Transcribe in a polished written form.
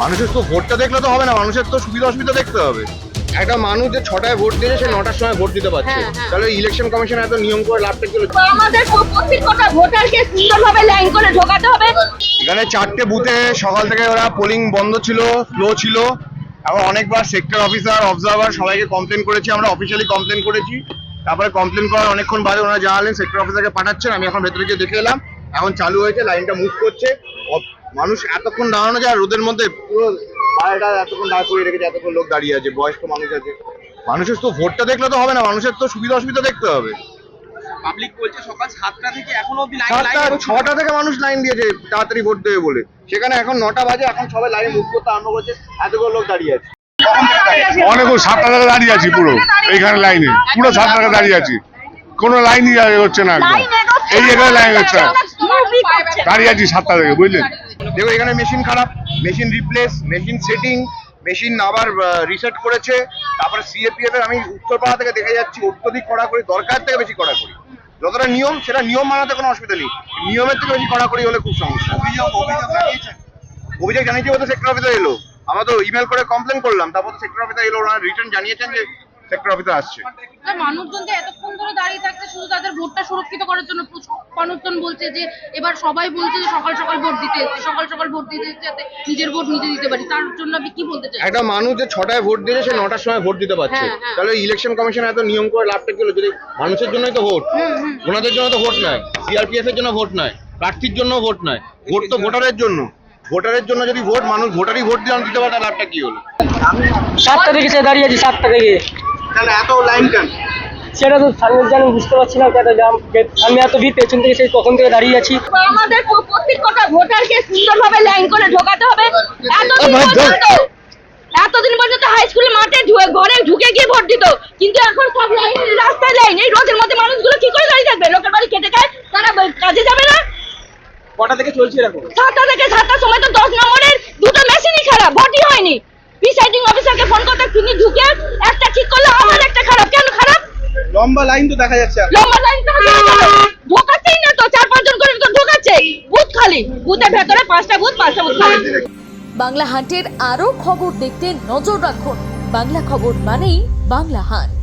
মানুষের তো ভোটটা দেখলে তো হবে না, মানুষের তো সুবিধা অসুবিধা দেখতে হবে। একটা মানুষ যে 6টায় ভোট দিয়েছে সে 9টার সময় ভোট দিতে পারছে, তাহলে ইলেকশন কমিশন এত নিয়ম করে লাভটা কি হলো? আমাদের প্রত্যেকটা ভোটারকে সুন্দরভাবে লাইন করে ঢোকাতে হবে। এখানে 4টে বুথে সকাল থেকে ওরা পোলিং বন্ধ ছিল, স্লো ছিল। এখন অনেকবার সেক্টর অফিসার, অবজারভার সবাইকে কমপ্লেন করেছি, আমরা অফিসিয়ালি কমপ্লেন করেছি। তারপরে কমপ্লেন করার অনেকক্ষণ বাদে ওনারা জানালেন সেক্টর অফিসারকে পাঠাচ্ছেন। আমি এখন ভেতরে গিয়ে দেখে এলাম, এখন চালু হয়েছে, লাইনটা মুভ করছে। মানুষ এতক্ষণ দাঁড়ানো যায় রোদের মধ্যে, পুরো বাইরেটা এতক্ষণ দাঁড় করিয়ে রেখেছে, এতক্ষণ লোক দাঁড়িয়ে আছে, বয়স্ক মানুষ আছে। মানুষের তো ভোটটা দেখলে তো হবে না, মানুষের তো সুবিধা অসুবিধা দেখতে হবে। পাবলিক বলছে সকাল 7টা থেকে এখনো অবধি লাইন 6টা থেকে মানুষ লাইন দিয়েছে তাড়াতাড়ি ভোট দেবে বলে, সেখানে এখন 9টা বাজে, এখন সবাই লাইন মুভ করতে আরম্ভ করছে, এতগুলো লোক দাঁড়িয়ে আছে। অনেকক্ষণ 7টা থেকে দাঁড়িয়ে আছি, পুরো এইখানে লাইনে পুরো 7টা থেকে দাঁড়িয়ে আছি, কোনো লাইনই হচ্ছে না, একদম এই এখানে লাইন হচ্ছে না, দাঁড়িয়ে আছি 7টা থেকে, বুঝলেন। দেখো এখানে মেশিন খারাপ, machine replace, machine setting, machine আবার রিসেট করেছে। তারপরে সিএপিএফ এর আমি উত্তরপাড়া থেকে দেখে যাচ্ছি অত্যধিক কড়াকড়ি, দরকার থেকে বেশি কড়াকড়ি। যতটা নিয়ম সেটা নিয়ম মানাতে কোনো অসুবিধা নেই, নিয়মের থেকে বেশি কড়াকড়ি হলে খুব সমস্যা। অভিযোগ জানিয়েছি বলতে সেক্টর অফিসার এলো, আমরা তো ইমেল করে কমপ্লেন করলাম, তারপর তো সেক্টর অফিসার এলো, ওনারা রিটার্ন জানিয়েছেন যে সেক্টর অফিসার আসছে। মানুষজন যে এতক্ষণ ধরে দাঁড়িয়ে থাকছে শুধু তাদের ভোটটা সুরক্ষিত করার জন্য। মানুষজন বলছে যে এবার সবাই বলছে যে সকাল সকাল ভোট দিতে এসেছে, সকাল সকাল ভোট দিতে এসেছে যাতে নিজের ভোট নিজে দিতে পারি, তার জন্য আপনি কি বলতে চাই? একটা মানুষ যে 6টায় ভোট দিয়েছে সে 9টার সময় ভোট দিতে পারছে, তাহলে ইলেকশন কমিশন এত নিয়ম করে লাভটা কি হলো? যদি মানুষের জন্যই তো ভোট, ওনাদের জন্য তো ভোট নয়, সিআরপিএফ এর জন্য ভোট নয়, প্রার্থীর জন্য ভোট নয়, ভোট তো ভোটারের জন্য। ভোটারের জন্য যদি ভোট মানুষ ভোটারই ভোট দিতে পারে, তাহলে লাভটা কি হলো? 7টা থেকে সে দাঁড়িয়ে আছি, 7টা থেকে। তাহলে এত লাইন কেন? সেটা তো সামনের জানি বুঝতে পারছি না, আমি এত ভিড় পেছন থেকে সেই কখন থেকে দাঁড়িয়ে আছি। আমাদের প্রত্যেকটা ভোটারকে সুন্দরভাবে লাইন করে ঢোকাতে হবে। এতদিন পর্যন্ত হাই স্কুল মাঠে ঘরে ঢুকে গিয়ে ভোট দিত, কিন্তু এখন সব লাইন, রাস্তায় লাইন। এই রোদের মধ্যে মানুষগুলো কি করে দাঁড়িয়ে থাকবে? লোকের বাড়ি খেতে খায়, তারা কাজে যাবে না। কটা থেকে চলছে এরকম? 7টা থেকে 7টার সময় তো 10 নম্বরের দুটো মেশিনই খারাপ, ভোটই হয়নি। প্রিসাইডিং অফিসারকে ফোন করতে, তিনি ঢুকে একটা ঠিক করলে আমার একটা খারাপ। কেন খারাপ? লম্বা লাইন তো দেখা যাচ্ছে। লম্বা লাইন তো ঢোকাচ্ছেই না তো, 4-5 জন করে তো ঢোকাচ্ছে। বুথ খালি, বুথের ভেতরে 5টা বুথ খালি। বাংলা হান্টের আরও খবর দেখতে নজর রাখুন। বাংলা খবর মানেই বাংলা হান্ট।